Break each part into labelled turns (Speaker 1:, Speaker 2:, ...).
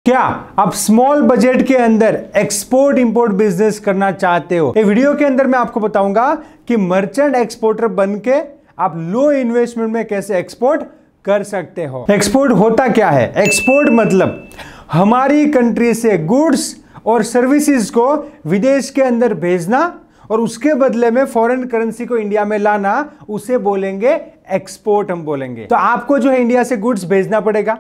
Speaker 1: क्या आप small budget के अंदर एक्सपोर्ट इंपोर्ट बिजनेस करना चाहते हो? ये वीडियो के अंदर मैं आपको बताऊंगा कि मर्चेंट एक्सपोर्टर बनके आप लो इन्वेस्टमेंट में कैसे एक्सपोर्ट कर सकते हो। एक्सपोर्ट होता क्या है? एक्सपोर्ट मतलब हमारी कंट्री से गुड्स और सर्विसेज को विदेश के अंदर भेजना और उसके बदले में फॉरेन करेंसी को इंडिया में लाना, उसे बोलेंगे एक्सपोर्ट हम बोलेंगे। तो आपको जो है इंडिया से गुड्स भेजना पड़ेगा,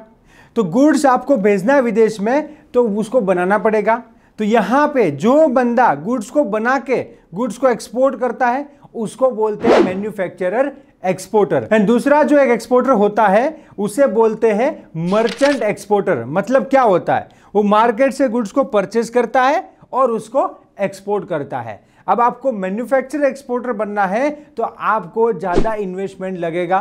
Speaker 1: तो गुड्स आपको भेजना है विदेश में, तो उसको बनाना पड़ेगा। तो यहां पे जो बंदा गुड्स को बना के गुड्स को एक्सपोर्ट करता है उसको बोलते हैं मैन्युफैक्चरर एक्सपोर्टर। एंड दूसरा जो एक एक्सपोर्टर होता है उसे बोलते हैं मर्चेंट एक्सपोर्टर। मतलब क्या होता है? वो मार्केट से गुड्स को परचेज करता है और उसको एक्सपोर्ट करता है। अब आपको मैन्युफैक्चरर एक्सपोर्टर बनना है तो आपको ज्यादा इन्वेस्टमेंट लगेगा।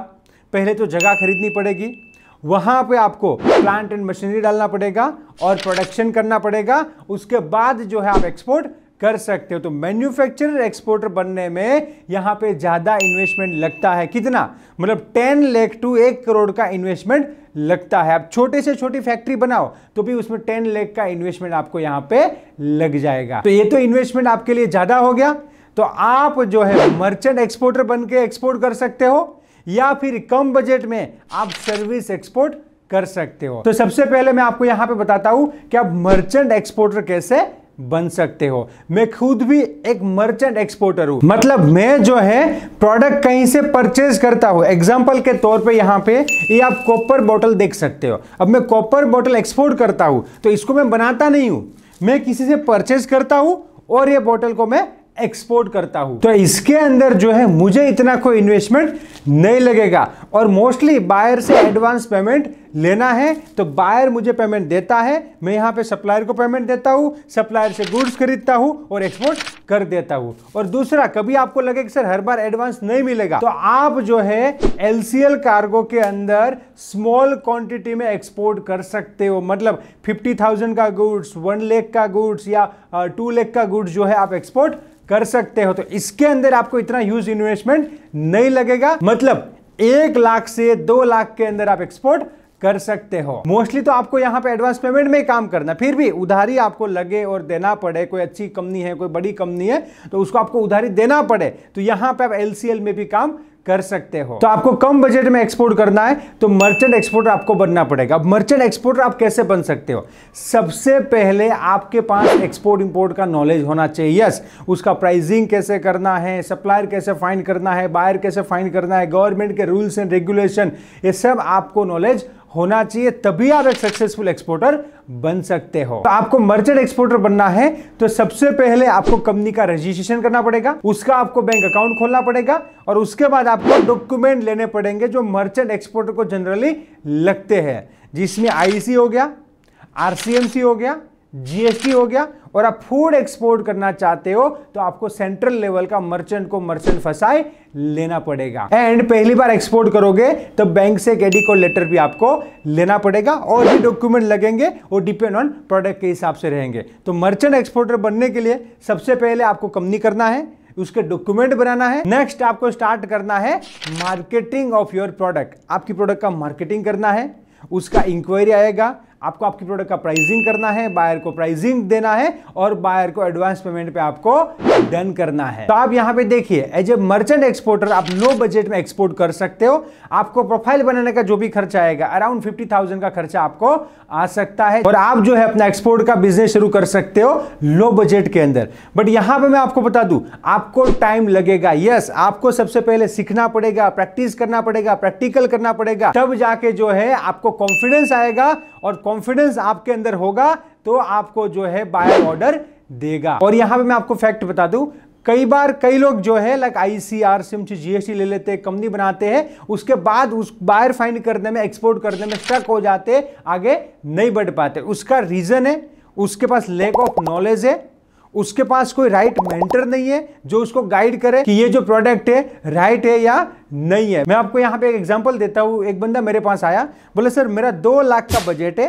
Speaker 1: पहले तो जगह खरीदनी पड़ेगी, वहां पे आपको प्लांट एंड मशीनरी डालना पड़ेगा और प्रोडक्शन करना पड़ेगा। उसके बाद जो है आप एक्सपोर्ट कर सकते हो। तो मैन्युफैक्चरर एक्सपोर्टर बनने में यहां पे ज्यादा इन्वेस्टमेंट लगता है। कितना? मतलब 10 लाख टू 1 करोड़ का इन्वेस्टमेंट लगता है। आप छोटे से छोटी फैक्ट्री बनाओ तो भी उसमें 10 लाख का इन्वेस्टमेंट आपको यहां पे लग जाएगा। तो ये तो इन्वेस्टमेंट आपके लिए ज्यादा हो गया। तो आप जो है मर्चेंट एक्सपोर्टर बन के एक्सपोर्ट कर सकते हो या फिर कम बजट में आप सर्विस एक्सपोर्ट कर सकते हो। तो सबसे पहले मैं आपको यहां पे बताता हूं कि आप मर्चेंट एक्सपोर्टर कैसे बन सकते हो। मैं खुद भी एक मर्चेंट एक्सपोर्टर हूं। मतलब मैं जो है प्रोडक्ट कहीं से परचेज करता हूं। एग्जांपल के तौर पे यहां पे ये आप कॉपर बोतल देख सकते हो। अब मैं कॉपर बोतल एक्सपोर्ट करता हूं तो इसको मैं बनाता नहीं हूं, मैं किसी से परचेज करता हूं और ये बोतल को मैं एक्सपोर्ट करता हूं। तो इसके अंदर जो है मुझे इतना कोई इन्वेस्टमेंट नहीं लगेगा और मोस्टली बायर से एडवांस पेमेंट लेना है तो बायर मुझे पेमेंट देता है, मैं यहां पे सप्लायर को पेमेंट देता हूं, सप्लायर से गुड्स खरीदता हूं और एक्सपोर्ट कर देता हूं। और दूसरा, कभी आपको लगे कि सर हर बार एडवांस नहीं मिलेगा, तो आप जो है एलसीएल कार्गो के अंदर स्मॉल क्वांटिटी में एक्सपोर्ट कर सकते हो। मतलब 50,000 का गुड्स, 1 लाख का गुड्स या 2 लाख का गुड्स जो है आप एक्सपोर्ट कर सकते हो। तो इसके अंदर आपको इतना ह्यूज इन्वेस्टमेंट नहीं लगेगा। मतलब 1 लाख से 2 लाख के अंदर आप एक्सपोर्ट कर सकते हो। मोस्टली तो आपको यहां पे एडवांस पेमेंट में ही काम करना, फिर भी उधारी आपको लगे और देना पड़े, कोई अच्छी कंपनी है, कोई बड़ी कंपनी है तो उसको आपको उधारी देना पड़े, तो यहां पे आप एलसीएल में भी काम कर सकते हो। तो आपको कम बजट में एक्सपोर्ट करना है तो मर्चेंट एक्सपोर्टर आपको बनना पड़ेगा। अब मर्चेंट एक्सपोर्टर आप कैसे बन सकते हो? सबसे पहले आपके पास एक्सपोर्ट इंपोर्ट का नॉलेज होना चाहिए। यस, उसका प्राइसिंग कैसे करना है, सप्लायर कैसे फाइंड करना है, बायर कैसे फाइंड करना है, गवर्नमेंट के रूल्स एंड रेगुलेशन, ये सब आपको नॉलेज होना चाहिए, तभी आप एक सक्सेसफुल एक्सपोर्टर बन सकते हो। तो आपको मर्चेंट एक्सपोर्टर बनना है तो सबसे पहले आपको कंपनी का रजिस्ट्रेशन करना पड़ेगा, उसका आपको बैंक अकाउंट खोलना पड़ेगा और उसके बाद आपको डॉक्यूमेंट लेने पड़ेंगे जो मर्चेंट एक्सपोर्टर को जनरली लगते हैं, जिसमें आईसी हो गया, आरसीएमसी हो गया, जीएसटी हो गया। और आप फूड एक्सपोर्ट करना चाहते हो तो आपको सेंट्रल लेवल का मर्चेंट को मर्चेंट फसाई लेना पड़ेगा। एंड पहली बार एक्सपोर्ट करोगे तो बैंक से एक एडी कोड लेटर भी आपको लेना पड़ेगा और भी डॉक्यूमेंट लगेंगे, वो डिपेंड ऑन प्रोडक्ट के हिसाब से रहेंगे। तो मर्चेंट एक्सपोर्टर बनने के लिए सबसे पहले आपको कंपनी करना है, उसके डॉक्यूमेंट बनाना है। नेक्स्ट आपको स्टार्ट करना है मार्केटिंग ऑफ योर प्रोडक्ट। आपकी प्रोडक्ट का मार्केटिंग करना है, उसका इंक्वायरी आएगा, आपको आपकी प्रोडक्ट का प्राइसिंग करना है, बायर को प्राइसिंग देना है और बायर को एडवांस पेमेंट पे आपको डन करना है। तो आप यहां पे देखिए, एज ए मर्चेंट एक्सपोर्टर आप लो बजट में एक्सपोर्ट कर सकते हो। आपको प्रोफाइल बनाने का जो भी खर्चा आएगा, अराउंड 50,000 का खर्चा आपको आ सकता है और आप जो है अपना एक्सपोर्ट का बिजनेस शुरू कर सकते हो लो बजट के अंदर। बट यहां पे मैं आपको बता दूं, आपको टाइम लगेगा। यस, आपको सबसे पहले सीखना पड़ेगा, प्रैक्टिस करना पड़ेगा, प्रैक्टिकल करना पड़ेगा, तब जाके जो है आपको कॉन्फिडेंस आएगा और कॉन्फिडेंस आपके अंदर होगा तो आपको जो है बायर ऑर्डर देगा। और यहां पे मैं आपको फैक्ट बता दूं, कई बार कई लोग जो है लाइक आईसीआर सिमची जीएसटी ले लेते हैं, कंपनी बनाते हैं, उसके बाद उस बायर फाइंड करने में, एक्सपोर्ट करने में स्टक हो जाते, आगे नहीं बढ़ पाते। उसका रीजन है उसके पास लैक ऑफ नॉलेज है, उसके पास कोई राइट मेंटर नहीं है जो उसको गाइड करे कि ये जो प्रोडक्ट है राइट है या नहीं है। मैं आपको यहां पे एक एग्जांपल देता हूं। एक बंदा मेरे पास आया, बोले सर मेरा 2 लाख का बजट है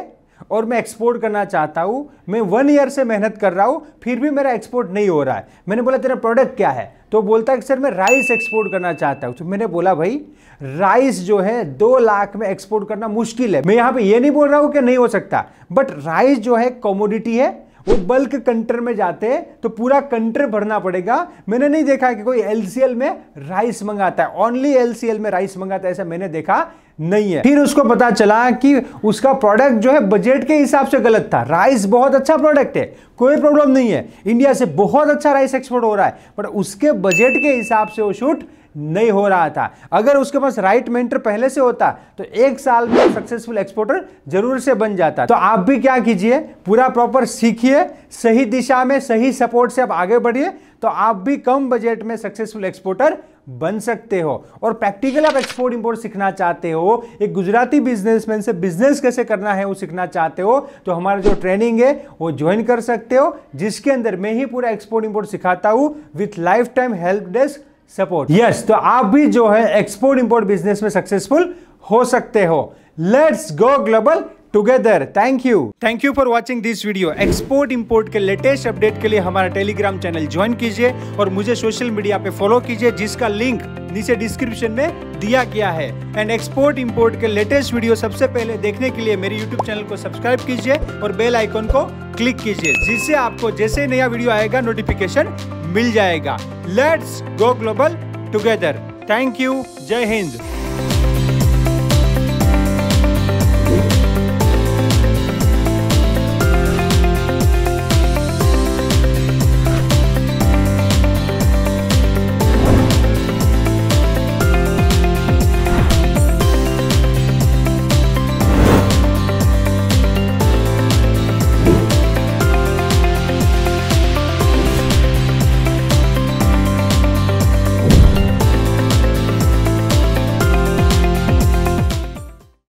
Speaker 1: और मैं एक्सपोर्ट करना चाहता हूं, मैं 1 ईयर से मेहनत कर रहा हूं, फिर भी मेरा एक्सपोर्ट नहीं हो रहा है। मैंने बोला तेरा प्रोडक्ट क्या है? तो बोलता है कि सर मैं राइस एक्सपोर्ट करना चाहता हूं। तो मैंने बोला भाई राइस जो है 2 लाख में एक्सपोर्ट करना मुश्किल है। मैं यहां पे ये नहीं बोल रहा हूं कि नहीं हो सकता, बट राइस जो है कमोडिटी है, वो बल्क कंटेनर में जाते हैं तो पूरा कंटेनर भरना पड़ेगा। मैंने नहीं देखा कि कोई एलसीएल में राइस मंगाता है, ओनली एलसीएल में राइस मंगाता है, ऐसा मैंने देखा नहीं है। फिर उसको पता चला कि उसका प्रोडक्ट जो है बजट के हिसाब से गलत था। राइस बहुत अच्छा प्रोडक्ट है, कोई प्रॉब्लम नहीं है, इंडिया से बहुत अच्छा राइस एक्सपोर्ट हो रहा है, पर उसके बजट के हिसाब से वो शूट नहीं हो रहा था। अगर उसके पास राइट मेंटर पहले से होता तो 1 साल में सक्सेसफुल एक्सपोर्टर जरूर से बन जाता। तो आप भी क्या कीजिए, पूरा प्रॉपर सीखिए, सही दिशा में सही सपोर्ट से आप आगे बढ़िए, तो आप भी कम बजट में सक्सेसफुल एक्सपोर्टर बन सकते हो। और प्रैक्टिकल आप एक्सपोर्ट इंपोर्ट सीखना चाहते हो, एक गुजराती बिजनेसमैन से बिजनेस कैसे करना है वो सीखना चाहते हो, तो हमारा जो ट्रेनिंग है वो ज्वाइन कर सकते हो, जिसके अंदर मैं ही पूरा एक्सपोर्ट इंपोर्ट सिखाता हूं with life time help desk support. Yes, तो आप भी जो है एक्सपोर्ट इंपोर्ट बिजनेस में सक्सेसफुल हो सकते हो। Let's go global together. Thank you for watching this video. Export import के लेटेस्ट अपडेट के लिए हमारा टेलीग्राम चैनल ज्वाइन कीजिए और मुझे सोशल मीडिया पे फॉलो कीजिए, जिसका लिंक नीचे डिस्क्रिप्शन में दिया गया है। एंड एक्सपोर्ट इंपोर्ट के लेटेस्ट वीडियो सबसे पहले देखने के लिए मेरे यूट्यूब चैनल को सब्सक्राइब कीजिए और बेल आइकन को क्लिक कीजिए, जिससे आपको जैसे नया वीडियो आएगा नोटिफिकेशन मिल जाएगा। Let's go global together. Thank you. जय हिंद।